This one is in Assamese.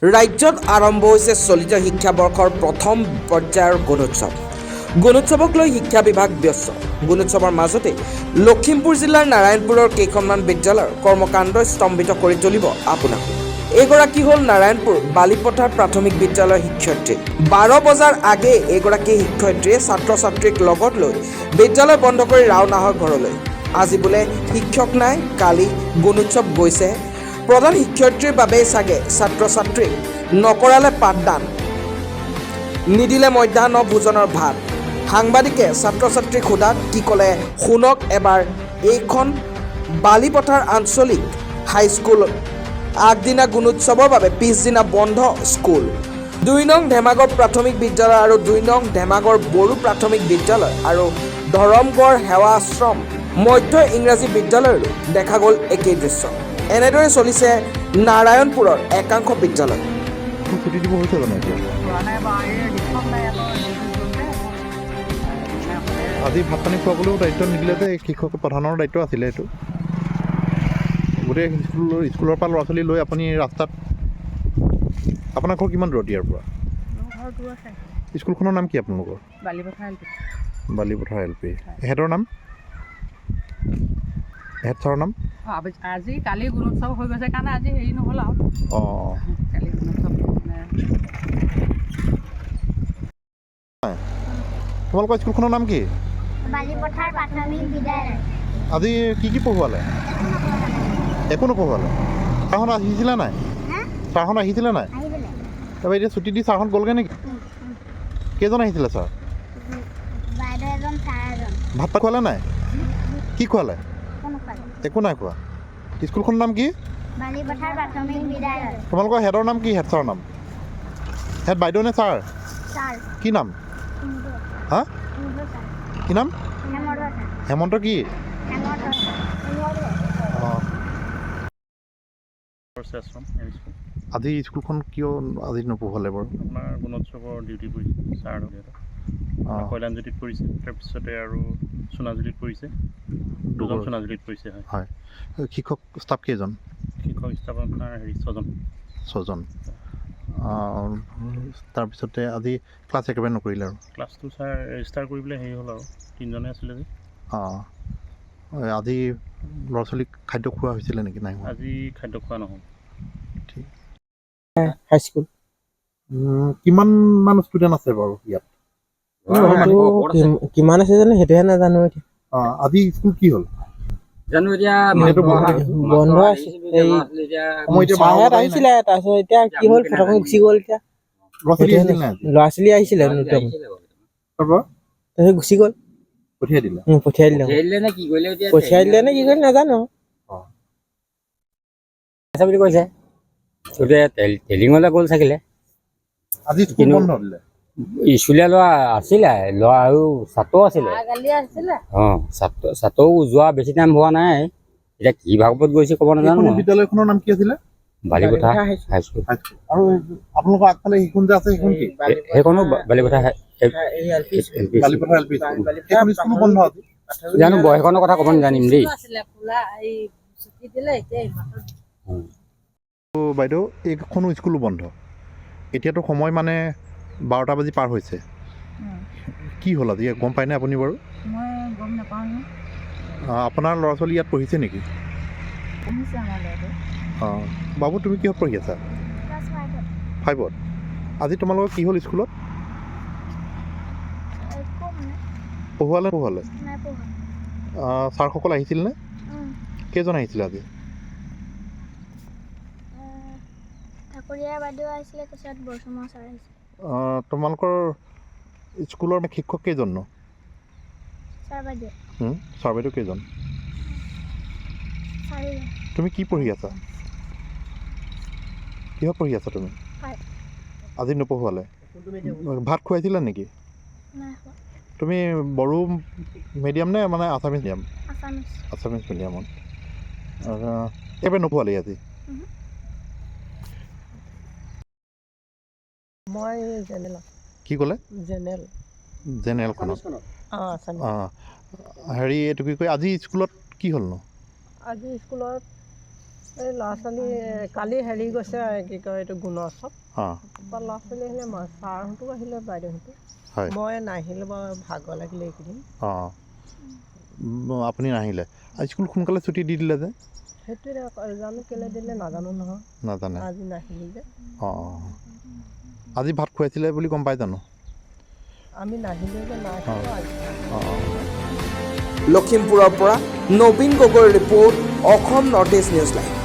ৰাজ্যত আৰম্ভ হৈছে চলিত শিক্ষাবৰ্ষৰ প্ৰথম পৰ্যায়ৰ গুণোৎসৱ। গুণোৎসৱক লৈ শিক্ষা বিভাগ ব্যস্ত। গুণোৎসৱৰ মাজতে লখিমপুৰ জিলাৰ নাৰায়ণপুৰৰ কেইখনমান বিদ্যালয়ৰ কৰ্মকাণ্ড স্তম্ভিত কৰি তুলিব আপোনাক। এইগৰাকী হ'ল নাৰায়ণপুৰ বালিপথাৰ প্ৰাথমিক বিদ্যালয়ৰ শিক্ষয়িত্ৰী। 12 বজাৰ আগেয়ে এইগৰাকী শিক্ষয়িত্ৰীয়ে ছাত্ৰ ছাত্ৰীক লগত লৈ বিদ্যালয় বন্ধ কৰি ৰাওনা হয় ঘৰলৈ। আজি বোলে শিক্ষক নাই, কালি গুণোৎসৱ গৈছে। প্ৰধান শিক্ষয়িত্ৰীৰ বাবেই চাগে ছাত্ৰ ছাত্ৰীক নকৰালে পাঠদান, নিদিলে মধ্যাহ্ন ভোজনৰ ভাত। সাংবাদিকে ছাত্ৰ ছাত্ৰীক সোধাত কি ক'লে শুনক এবাৰ। এইখন বালিপথাৰ আঞ্চলিক হাইস্কুল। আগদিনা গুণোৎসৱৰ বাবে পিছদিনা বন্ধ স্কুল। 2 নং ধেমাগৰ প্ৰাথমিক বিদ্যালয় আৰু 2 নং ধেমাগৰ বড়ো প্ৰাথমিক বিদ্যালয় আৰু ধৰমগড় সেৱা আশ্ৰম মধ্য ইংৰাজী বিদ্যালয়ৰো দেখা গ'ল একেই দৃশ্য। এনেদৰে চলিছে নাৰায়ণপুৰৰ একাংশ বিদ্যালয়। ছুটি দিব হৈছে জানো এতিয়া? আজি ভাত পানী খুৱাবলৈও দায়িত্ব নিদিলে যে শিক্ষক প্ৰধানৰ দায়িত্ব আছিলে এইটো। গোটেই স্কুলৰ পৰা ল'ৰা ছোৱালী লৈ আপুনি ৰাস্তাত। আপোনাৰ ঘৰ কিমান দূৰত ইয়াৰ পৰা? স্কুলখনৰ নাম কি আপোনালোকৰ? Balipathar L P. এহেঁতৰ নাম? হেড ছাৰৰ নাম? আজি কালি গুণোৎসৱ হৈ গৈছে কাৰণে আজি হেৰি নহ'ল আৰু। কালি গুণোৎসৱ তোমালোকৰ স্কুলখনৰ নাম কি? বালিপথাৰ প্ৰাথমিক বিদ্যালয়। আজি কি পঢ়ুৱালে? একো নপঢ়ুৱালে? ছাৰখন আহিছিলে নাই? ছাৰখন আহিছিলে নাই? তাৰপৰা এতিয়া ছুটি দি ছাৰখন গ'লগৈ নেকি? কেইজন আহিছিলে ছাৰ? বাইদেউ এজন, ছাৰ এজন। ভাত পাত খোৱালে নাই? কি খোৱালে? একো নাই খোৱা। স্কুলখনৰ নাম কি? বালিপথাৰ প্ৰাথমিক বিদ্যালয়। তোমালোকৰ হেডৰ নাম কি? হেড ছাৰৰ নাম? হেড বাইদেউ নে ছাৰ? ছাৰ। কি নাম? হা? কি নাম? হেমন্ত কি? আজি স্কুলখন কিয় আজি নপঢ়ালে বাৰু? আপোনাৰ গুণোৎসৱৰ ডিউটি পৰিছে ছাৰ কল্যাণজ্যোতিত পৰিছে, তাৰপিছতে আৰু সোণাজুলিত পৰিছে, দুজন সোণাজুলিত পৰিছে। হয়। শিক্ষক ষ্টাফ কেইজন? শিক্ষক ষ্টাফ আপোনাৰ 6জন। তাৰপিছতে আজি ক্লাছ একেবাৰে নকৰিলে আৰু? ক্লাছটো ছাৰ ৰেজিষ্টাৰ কৰিবলৈ হেৰি হ'ল আৰু 3জনে আছিলে যে। আজি ল'ৰা ছোৱালীক খাদ্য খোৱা হৈছিলে নেকি? নাই, আজি খাদ্য খোৱা নহ'ল। ঠিক। হাইস্কুল কিমান মান ষ্টুডেণ্ট আছে বাৰু ইয়াত? কিমান আছে জানো সেইটোহে নাজানো এতিয়া। আজি স্কুল কি হ'ল জানো? এতিয়া বন্ধ আছে। ছাৰহঁত আহিছিলে, তাৰপিছত এতিয়া কি হ'ল ফটককৈ গুচি গ'ল। এতিয়া ল'ৰা ছোৱালী আহিছিলে তাৰপিছত গুচি গ'ল। পঠিয়াই দিলে নে কি কৰিলে নাজানো বুলি কৈছে। টেলিঙলৈ গ'ল থাকিলে। আজি স্কুল বন্ধ দিলে? স্কুলীয়া ল'ৰা আছিলে, ল'ৰা আৰু ছাত্ৰ আছিলে। ছাত্ৰও যোৱা বেছি টাইম হোৱা নাই। এতিয়া কি ভাগৱত গৈছে ক'ব নাজানো। বিদ্যালয়খনৰ নাম কি আছিলে? বালিপথাৰ হাইস্কুল। আৰু আপোনালোকৰ আগফালে সেইখন যে আছে সেইখন কি? সেইখনো বালিপথাৰ এল পি স্কুলো বন্ধ আজি? জানো সেইখনৰ কথা ক'ব নাজানিম দেই। বাইদেউ এইখনো স্কুলো বন্ধ। এতিয়াতো সময় মানে 12টা বাজি পাৰ হৈছে। কি হ'ল আজি গম পায়নে আপুনি বাৰু? মই গম নাপাওঁ। আপোনাৰ ল'ৰা ছোৱালী ইয়াত পঢ়িছে নেকি? বাবু তুমি কিহত পঢ়ি আছা? 5ত। আজি তোমালোকৰ কি হ'ল স্কুলত? পঢ়ুৱালে? ছাৰসকল আহিছিল নে? কেইজন আহিছিলে আজি? তোমালোকৰ স্কুলৰ শিক্ষক কেইজন নো? ছাৰ বাইদেউ কেইজন? তুমি কি পঢ়ি আছা? কিহত পঢ়ি আছা তুমি? আজি নপঢ়ুৱালে? ভাত খুৱাইছিলা নেকি? তুমি বড়ো মিডিয়াম নে মানে আছামিজ মিডিয়াম? আছামিজ মিডিয়ামত। একেবাৰে নপঢ়ুৱালে আজি? মই জেনেৰেল। কি ক'লে? জেনেৰেলখনত? হেৰি এইটো কি কয় আজি স্কুলত কি হ'লনো? আজি স্কুলত এই ল'ৰা ছোৱালী কালি হেৰি গৈছে কি কয় এইটো গুণোৎসৱ অঁ তাৰপৰা ল'ৰা ছোৱালী আহিলে ছাৰহঁতো আহিলে বাইদেউহঁতো হয় মই নাহিলোঁ বাৰু ভাগৰ লাগিলে এইকেইদিন অঁ আপুনি নাহিলে স্কুল সোনকালে ছুটি দি দিলে যে সেইটোৱে জানো কেলৈ দিলে নাজানো নহয় নাজানে আজি নাহিলোঁ যে অঁ আজি ভাত খুৱাইছিলে বুলি গম পাই জানো আমি নাহিলোঁ যে নাই অঁ লখিমপুৰৰ পৰা নবীন গগৈৰ report Assam north east news live